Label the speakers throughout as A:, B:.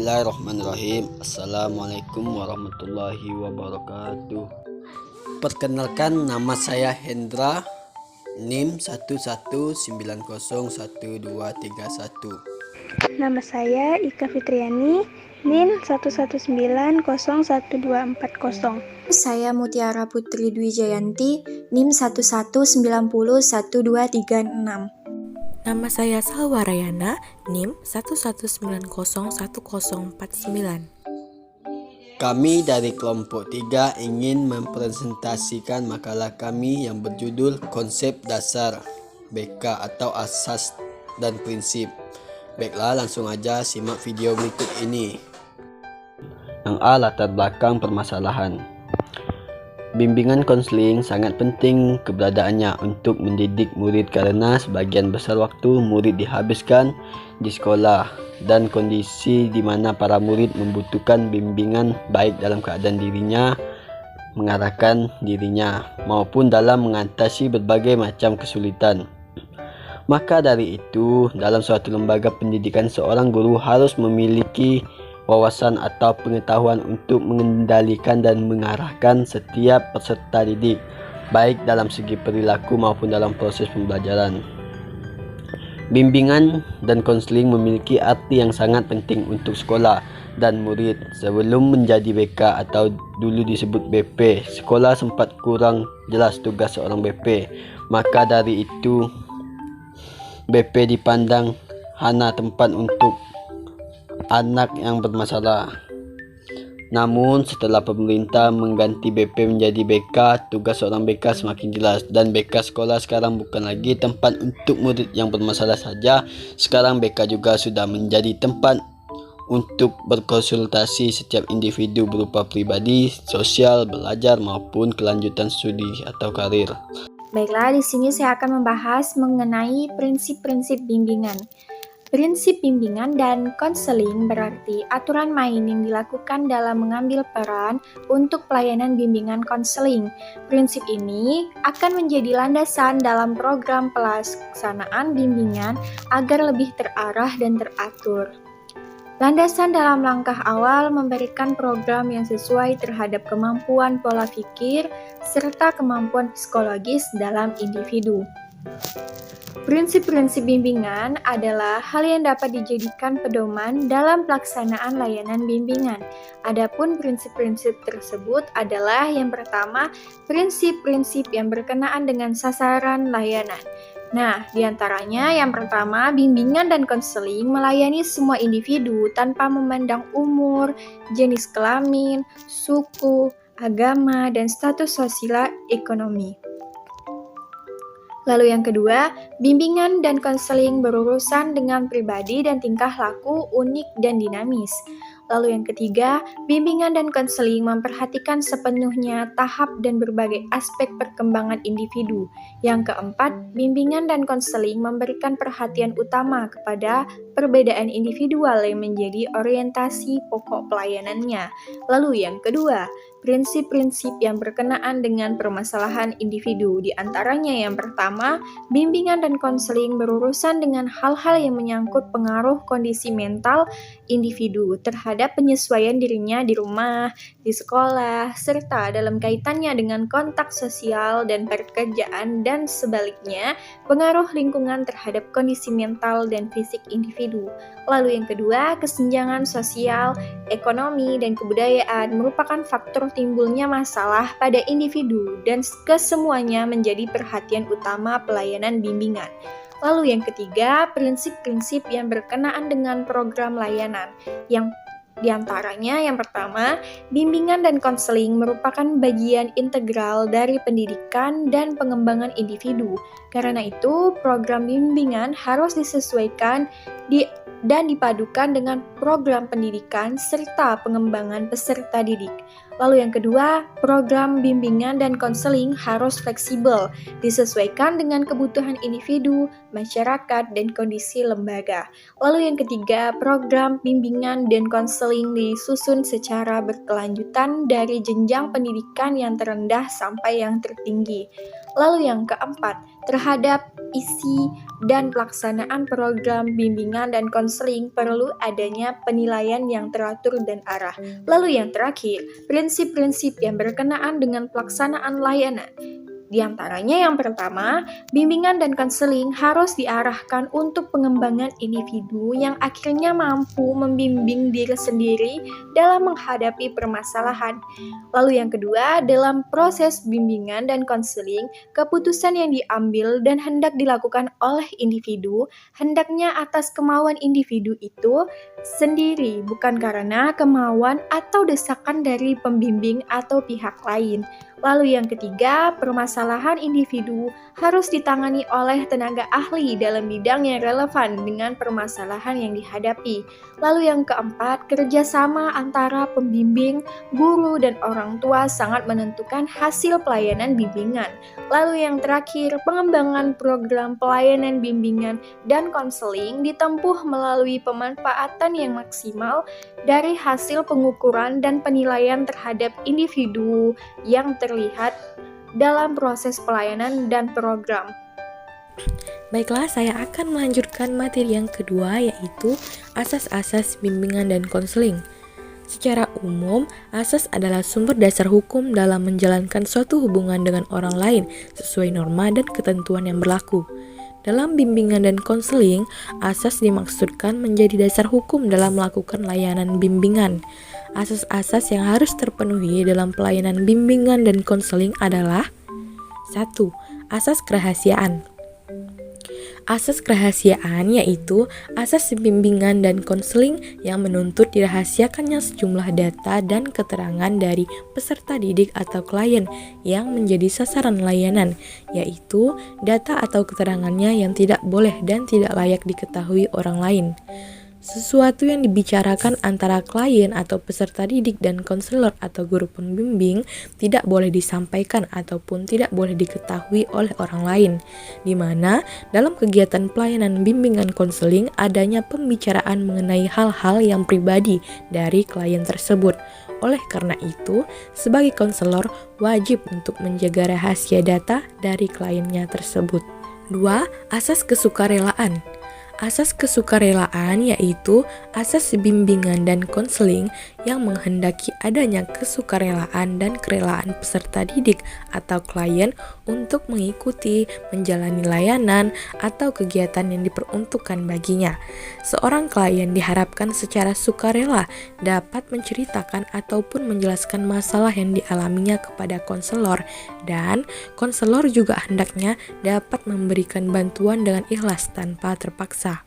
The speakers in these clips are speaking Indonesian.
A: Bismillahirrahmanirrahim. Assalamualaikum warahmatullahi wabarakatuh. Perkenalkan, nama saya Hendra, NIM 11901231.
B: Nama saya Ika Fitriani, NIM 119012440.
C: Saya Mutiara Putri Dwi Jayanti, NIM 11901236.
D: Nama saya Salwa Rayana, NIM 119011049.
A: Kami dari kelompok 3 ingin mempresentasikan makalah kami yang berjudul Konsep Dasar BK atau Asas dan Prinsip. Baiklah, langsung aja simak video berikut ini. Yang A, latar belakang permasalahan. Bimbingan konseling sangat penting keberadaannya untuk mendidik murid karena sebagian besar waktu murid dihabiskan di sekolah dan kondisi di mana para murid membutuhkan bimbingan baik dalam keadaan dirinya, mengarahkan dirinya, maupun dalam mengatasi berbagai macam kesulitan. Maka dari itu, dalam suatu lembaga pendidikan seorang guru harus memiliki wawasan atau pengetahuan untuk mengendalikan dan mengarahkan setiap peserta didik, baik dalam segi perilaku maupun dalam proses pembelajaran. Bimbingan dan konseling memiliki arti yang sangat penting untuk sekolah dan murid. Sebelum menjadi BK atau dulu disebut BP, sekolah sempat kurang jelas tugas seorang BP. Maka dari itu, BP dipandang hanya tempat untuk anak yang bermasalah. Namun setelah pemerintah mengganti BP menjadi BK, tugas seorang BK semakin jelas dan BK sekolah sekarang bukan lagi tempat untuk murid yang bermasalah saja. Sekarang BK juga sudah menjadi tempat untuk berkonsultasi setiap individu berupa pribadi, sosial, belajar maupun kelanjutan studi atau karir.
C: Baiklah, di sini saya akan membahas mengenai prinsip-prinsip bimbingan. Prinsip bimbingan dan konseling berarti aturan main yang dilakukan dalam mengambil peran untuk pelayanan bimbingan konseling. Prinsip ini akan menjadi landasan dalam program pelaksanaan bimbingan agar lebih terarah dan teratur. Landasan dalam langkah awal memberikan program yang sesuai terhadap kemampuan pola pikir serta kemampuan psikologis dalam individu. Prinsip-prinsip bimbingan adalah hal yang dapat dijadikan pedoman dalam pelaksanaan layanan bimbingan. Adapun prinsip-prinsip tersebut adalah yang pertama, prinsip-prinsip yang berkenaan dengan sasaran layanan. Nah, diantaranya yang pertama, bimbingan dan konseling melayani semua individu tanpa memandang umur, jenis kelamin, suku, agama, dan status sosial ekonomi. Lalu yang kedua, bimbingan dan konseling berurusan dengan pribadi dan tingkah laku unik dan dinamis. Lalu yang ketiga, bimbingan dan konseling memperhatikan sepenuhnya tahap dan berbagai aspek perkembangan individu. Yang keempat, bimbingan dan konseling memberikan perhatian utama kepada perbedaan individual yang menjadi orientasi pokok pelayanannya. Lalu yang kedua, prinsip-prinsip yang berkenaan dengan permasalahan individu. Di antaranya yang pertama, bimbingan dan konseling berurusan dengan hal-hal yang menyangkut pengaruh kondisi mental individu terhadap penyesuaian dirinya di rumah, di sekolah, serta dalam kaitannya dengan kontak sosial dan pekerjaan dan sebaliknya, pengaruh lingkungan terhadap kondisi mental dan fisik individu. Lalu yang kedua, kesenjangan sosial, ekonomi, dan kebudayaan merupakan faktor timbulnya masalah pada individu dan kesemuanya menjadi perhatian utama pelayanan bimbingan. Lalu yang ketiga, prinsip-prinsip yang berkenaan dengan program layanan. Yang diantaranya yang pertama, bimbingan dan konseling merupakan bagian integral dari pendidikan dan pengembangan individu. Karena itu, program bimbingan harus disesuaikan dan dipadukan dengan program pendidikan serta pengembangan peserta didik. Lalu yang kedua, program bimbingan dan konseling harus fleksibel, disesuaikan dengan kebutuhan individu, masyarakat, dan kondisi lembaga. Lalu yang ketiga, program bimbingan dan konseling disusun secara berkelanjutan dari jenjang pendidikan yang terendah sampai yang tertinggi. Lalu yang keempat, terhadap isi dan pelaksanaan program bimbingan dan konseling perlu adanya penilaian yang teratur dan arah. Lalu yang terakhir, prinsip-prinsip yang berkenaan dengan pelaksanaan layanan. Di antaranya yang pertama, bimbingan dan konseling harus diarahkan untuk pengembangan individu yang akhirnya mampu membimbing diri sendiri dalam menghadapi permasalahan. Lalu yang kedua, dalam proses bimbingan dan konseling, keputusan yang diambil dan hendak dilakukan oleh individu hendaknya atas kemauan individu itu sendiri, bukan karena kemauan atau desakan dari pembimbing atau pihak lain. Lalu yang ketiga, permasalahan individu harus ditangani oleh tenaga ahli dalam bidang yang relevan dengan permasalahan yang dihadapi. Lalu yang keempat, kerjasama antara pembimbing, guru, dan orang tua sangat menentukan hasil pelayanan bimbingan. Lalu yang terakhir, pengembangan program pelayanan bimbingan dan konseling ditempuh melalui pemanfaatan yang maksimal dari hasil pengukuran dan penilaian terhadap individu yang terlihat dalam proses pelayanan dan program.
D: Baiklah, saya akan melanjutkan materi yang kedua, yaitu asas-asas bimbingan dan konseling. Secara umum, asas adalah sumber dasar hukum dalam menjalankan suatu hubungan dengan orang lain sesuai norma dan ketentuan yang berlaku. Dalam bimbingan dan konseling, asas dimaksudkan menjadi dasar hukum dalam melakukan layanan bimbingan. Asas-asas yang harus terpenuhi dalam pelayanan bimbingan dan konseling adalah 1. Asas kerahasiaan. Asas kerahasiaan yaitu asas bimbingan dan konseling yang menuntut dirahasiakannya sejumlah data dan keterangan dari peserta didik atau klien yang menjadi sasaran layanan, yaitu data atau keterangannya yang tidak boleh dan tidak layak diketahui orang lain. Sesuatu yang dibicarakan antara klien atau peserta didik dan konselor atau guru pembimbing tidak boleh disampaikan ataupun tidak boleh diketahui oleh orang lain, di mana dalam kegiatan pelayanan bimbingan konseling adanya pembicaraan mengenai hal-hal yang pribadi dari klien tersebut. Oleh karena itu, sebagai konselor wajib untuk menjaga rahasia data dari kliennya tersebut. 2. Asas kesukarelaan. Asas kesukarelaan yaitu asas bimbingan dan konseling yang menghendaki adanya kesukarelaan dan kerelaan peserta didik atau klien untuk mengikuti, menjalani layanan, atau kegiatan yang diperuntukkan baginya. Seorang klien diharapkan secara sukarela dapat menceritakan ataupun menjelaskan masalah yang dialaminya kepada konselor, dan konselor juga hendaknya dapat memberikan bantuan dengan ikhlas tanpa terpaksa.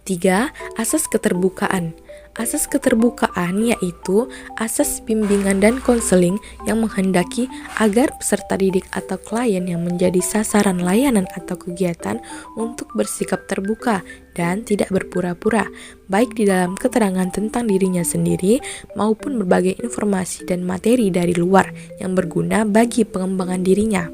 D: 3. Asas keterbukaan. Asas keterbukaan yaitu asas bimbingan dan konseling yang menghendaki agar peserta didik atau klien yang menjadi sasaran layanan atau kegiatan untuk bersikap terbuka dan tidak berpura-pura, baik di dalam keterangan tentang dirinya sendiri maupun berbagai informasi dan materi dari luar yang berguna bagi pengembangan dirinya.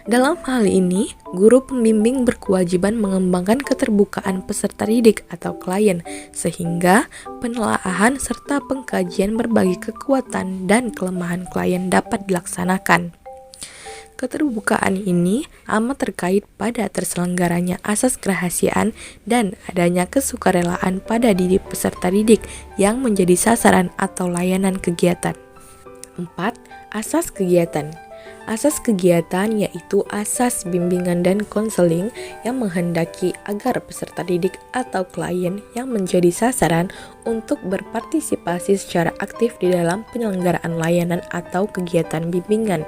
D: Dalam hal ini, guru pembimbing berkewajiban mengembangkan keterbukaan peserta didik atau klien, sehingga penelaahan serta pengkajian berbagai kekuatan dan kelemahan klien dapat dilaksanakan. Keterbukaan ini amat terkait pada terselenggaranya asas kerahasiaan dan adanya kesukarelaan pada diri peserta didik yang menjadi sasaran atau layanan kegiatan. 4. Asas kegiatan. Asas kegiatan yaitu asas bimbingan dan konseling yang menghendaki agar peserta didik atau klien yang menjadi sasaran untuk berpartisipasi secara aktif di dalam penyelenggaraan layanan atau kegiatan bimbingan.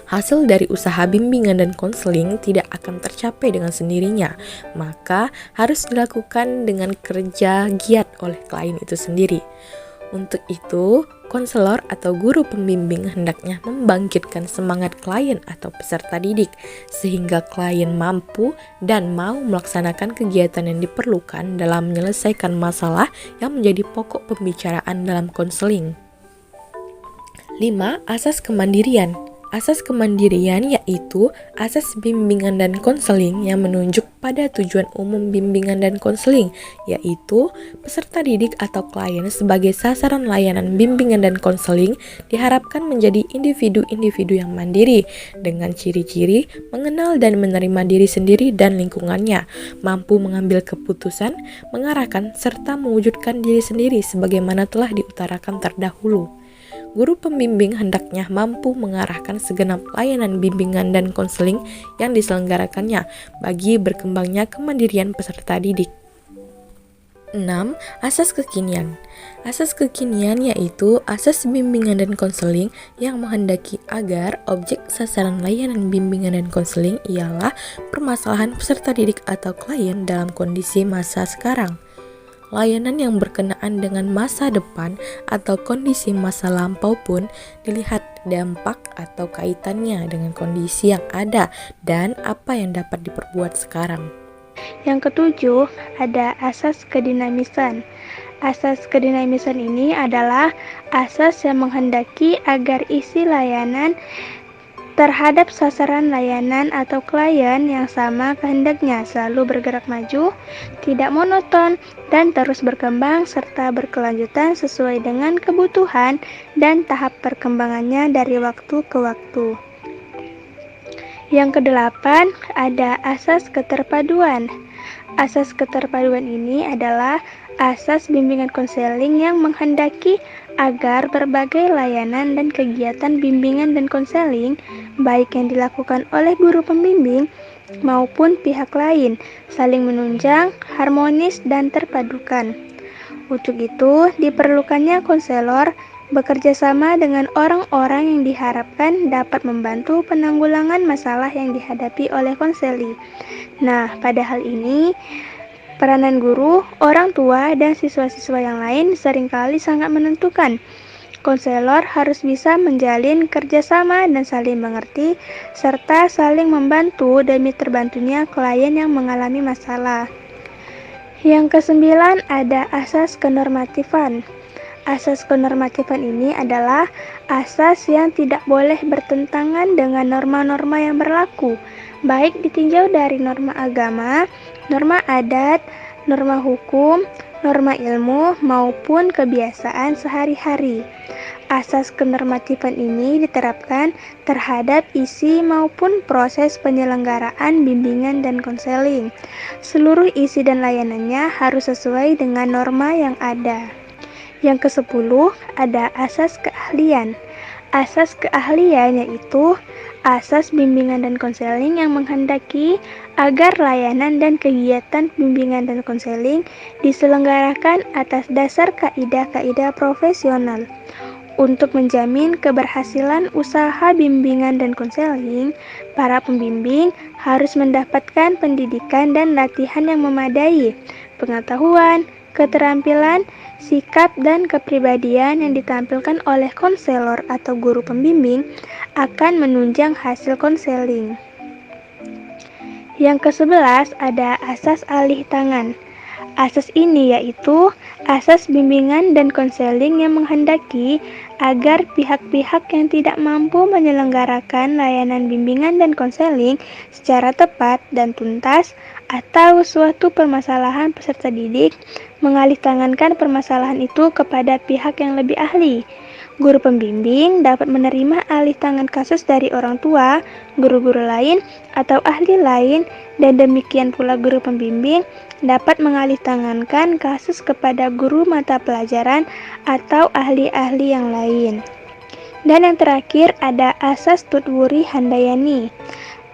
D: Hasil dari usaha bimbingan dan konseling tidak akan tercapai dengan sendirinya, maka harus dilakukan dengan kerja giat oleh klien itu sendiri. Untuk itu, konselor atau guru pembimbing hendaknya membangkitkan semangat klien atau peserta didik, sehingga klien mampu dan mau melaksanakan kegiatan yang diperlukan dalam menyelesaikan masalah yang menjadi pokok pembicaraan dalam konseling. 5. Asas kemandirian. Asas kemandirian yaitu asas bimbingan dan konseling yang menunjuk pada tujuan umum bimbingan dan konseling, yaitu peserta didik atau klien sebagai sasaran layanan bimbingan dan konseling diharapkan menjadi individu-individu yang mandiri dengan ciri-ciri mengenal dan menerima diri sendiri dan lingkungannya, mampu mengambil keputusan, mengarahkan, serta mewujudkan diri sendiri sebagaimana telah diutarakan terdahulu. Guru pembimbing hendaknya mampu mengarahkan segenap layanan bimbingan dan konseling yang diselenggarakannya bagi berkembangnya kemandirian peserta didik. 6. Asas kekinian. Asas kekinian yaitu asas bimbingan dan konseling yang menghendaki agar objek sasaran layanan bimbingan dan konseling ialah permasalahan peserta didik atau klien dalam kondisi masa sekarang. Layanan yang berkenaan dengan masa depan atau kondisi masa lampau pun dilihat dampak atau kaitannya dengan kondisi yang ada dan apa yang dapat diperbuat sekarang.
B: Yang ketujuh, ada asas kedinamisan. Asas kedinamisan ini adalah asas yang menghendaki agar isi layanan terhadap sasaran layanan atau klien yang sama kehendaknya selalu bergerak maju, tidak monoton, dan terus berkembang serta berkelanjutan sesuai dengan kebutuhan dan tahap perkembangannya dari waktu ke waktu. Yang kedelapan, ada asas keterpaduan. Asas keterpaduan ini adalah asas bimbingan konseling yang menghendaki agar berbagai layanan dan kegiatan bimbingan dan konseling, baik yang dilakukan oleh guru pembimbing maupun pihak lain, saling menunjang, harmonis, dan terpadukan. Untuk itu, diperlukannya konselor bekerja sama dengan orang-orang yang diharapkan dapat membantu penanggulangan masalah yang dihadapi oleh konseli. Nah, pada hal ini, peranan guru, orang tua, dan siswa-siswa yang lain seringkali sangat menentukan. Konselor harus bisa menjalin kerjasama dan saling mengerti, serta saling membantu demi terbantunya klien yang mengalami masalah. Yang kesembilan, ada asas kenormatifan. Asas kenormatifan ini adalah asas yang tidak boleh bertentangan dengan norma-norma yang berlaku, baik ditinjau dari norma agama, norma adat, norma hukum, norma ilmu, maupun kebiasaan sehari-hari. Asas kenormatifan ini diterapkan terhadap isi maupun proses penyelenggaraan bimbingan dan konseling. Seluruh isi dan layanannya harus sesuai dengan norma yang ada. Yang ke-10, ada asas keahlian. Asas keahlian yaitu asas bimbingan dan konseling yang menghendaki agar layanan dan kegiatan bimbingan dan konseling diselenggarakan atas dasar kaidah-kaidah profesional. Untuk menjamin keberhasilan usaha bimbingan dan konseling, para pembimbing harus mendapatkan pendidikan dan latihan yang memadai, pengetahuan, keterampilan, sikap, dan kepribadian yang ditampilkan oleh konselor atau guru pembimbing akan menunjang hasil konseling. Yang ke-11 ada asas alih tangan. Asas ini yaitu asas bimbingan dan konseling yang menghendaki agar pihak-pihak yang tidak mampu menyelenggarakan layanan bimbingan dan konseling secara tepat dan tuntas atau suatu permasalahan peserta didik mengalihtangankan permasalahan itu kepada pihak yang lebih ahli. Guru pembimbing dapat menerima alih tangan kasus dari orang tua, guru-guru lain, atau ahli lain, dan demikian pula guru pembimbing dapat mengalihtangankan kasus kepada guru mata pelajaran atau ahli-ahli yang lain. Dan yang terakhir ada asas Tutwuri Handayani.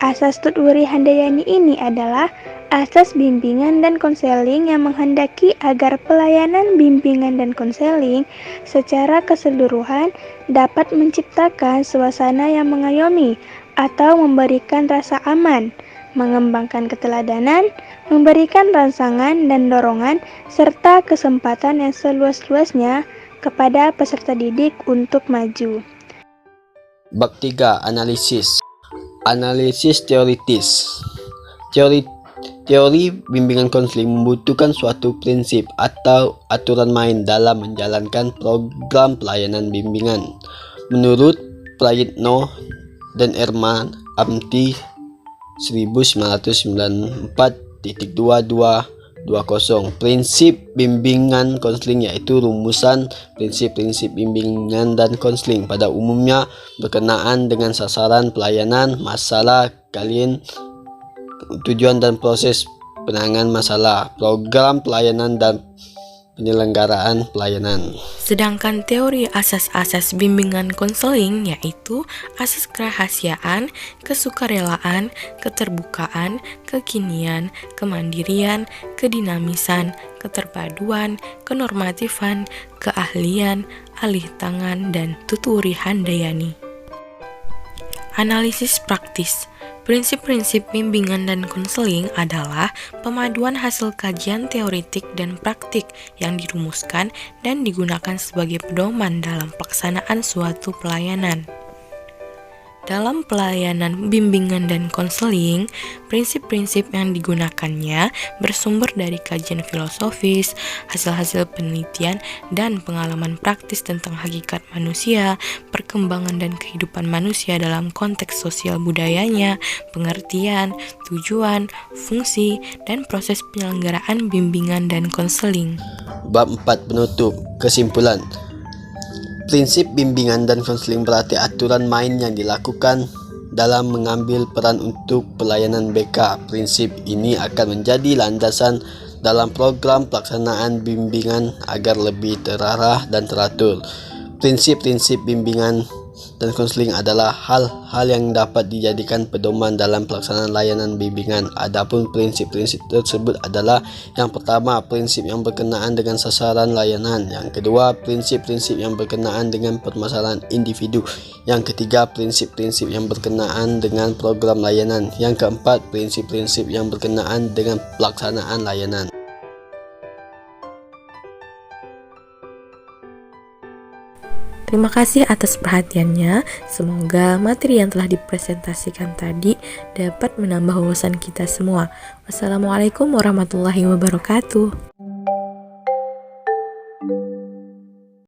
B: Asas Tutwuri Handayani ini adalah asas bimbingan dan konseling yang menghendaki agar pelayanan bimbingan dan konseling secara keseluruhan dapat menciptakan suasana yang mengayomi atau memberikan rasa aman, mengembangkan keteladanan, memberikan rangsangan dan dorongan, serta kesempatan yang seluas-luasnya kepada peserta didik untuk maju.
A: Bab 3. Analisis. Analisis teoritis. Teori bimbingan konseling membutuhkan suatu prinsip atau aturan main dalam menjalankan program pelayanan bimbingan. Menurut Prayitno dan Herman Amti 1994 5.2220. Prinsip bimbingan konseling yaitu rumusan prinsip-prinsip bimbingan dan konseling pada umumnya berkenaan dengan sasaran pelayanan, masalah kalian, tujuan dan proses penanganan masalah, program pelayanan dan penyelenggaraan pelayanan.
D: Sedangkan teori asas-asas bimbingan konseling yaitu asas kerahasiaan, kesukarelaan, keterbukaan, kekinian, kemandirian, kedinamisan, keterpaduan, kenormatifan, keahlian, alih tangan, dan tuturi handayani. Analisis praktis. Prinsip-prinsip bimbingan dan konseling adalah pemaduan hasil kajian teoritik dan praktik yang dirumuskan dan digunakan sebagai pedoman dalam pelaksanaan suatu pelayanan. Dalam pelayanan bimbingan dan konseling, prinsip-prinsip yang digunakannya bersumber dari kajian filosofis, hasil-hasil penelitian, dan pengalaman praktis tentang hakikat manusia, perkembangan dan kehidupan manusia dalam konteks sosial budayanya, pengertian, tujuan, fungsi, dan proses penyelenggaraan bimbingan dan konseling.
A: Bab 4 penutup. Kesimpulan. Prinsip bimbingan dan konseling berarti aturan main yang dilakukan dalam mengambil peran untuk pelayanan BK. Prinsip ini akan menjadi landasan dalam program pelaksanaan bimbingan agar lebih terarah dan teratur. Prinsip-prinsip bimbingan dan konseling adalah hal-hal yang dapat dijadikan pedoman dalam pelaksanaan layanan bimbingan. Adapun prinsip-prinsip tersebut adalah: yang pertama, prinsip yang berkenaan dengan sasaran layanan; yang kedua, prinsip-prinsip yang berkenaan dengan permasalahan individu; yang ketiga, prinsip-prinsip yang berkenaan dengan program layanan; yang keempat, prinsip-prinsip yang berkenaan dengan pelaksanaan layanan.
D: Terima kasih atas perhatiannya. Semoga materi yang telah dipresentasikan tadi dapat menambah wawasan kita semua. Wassalamualaikum warahmatullahi wabarakatuh.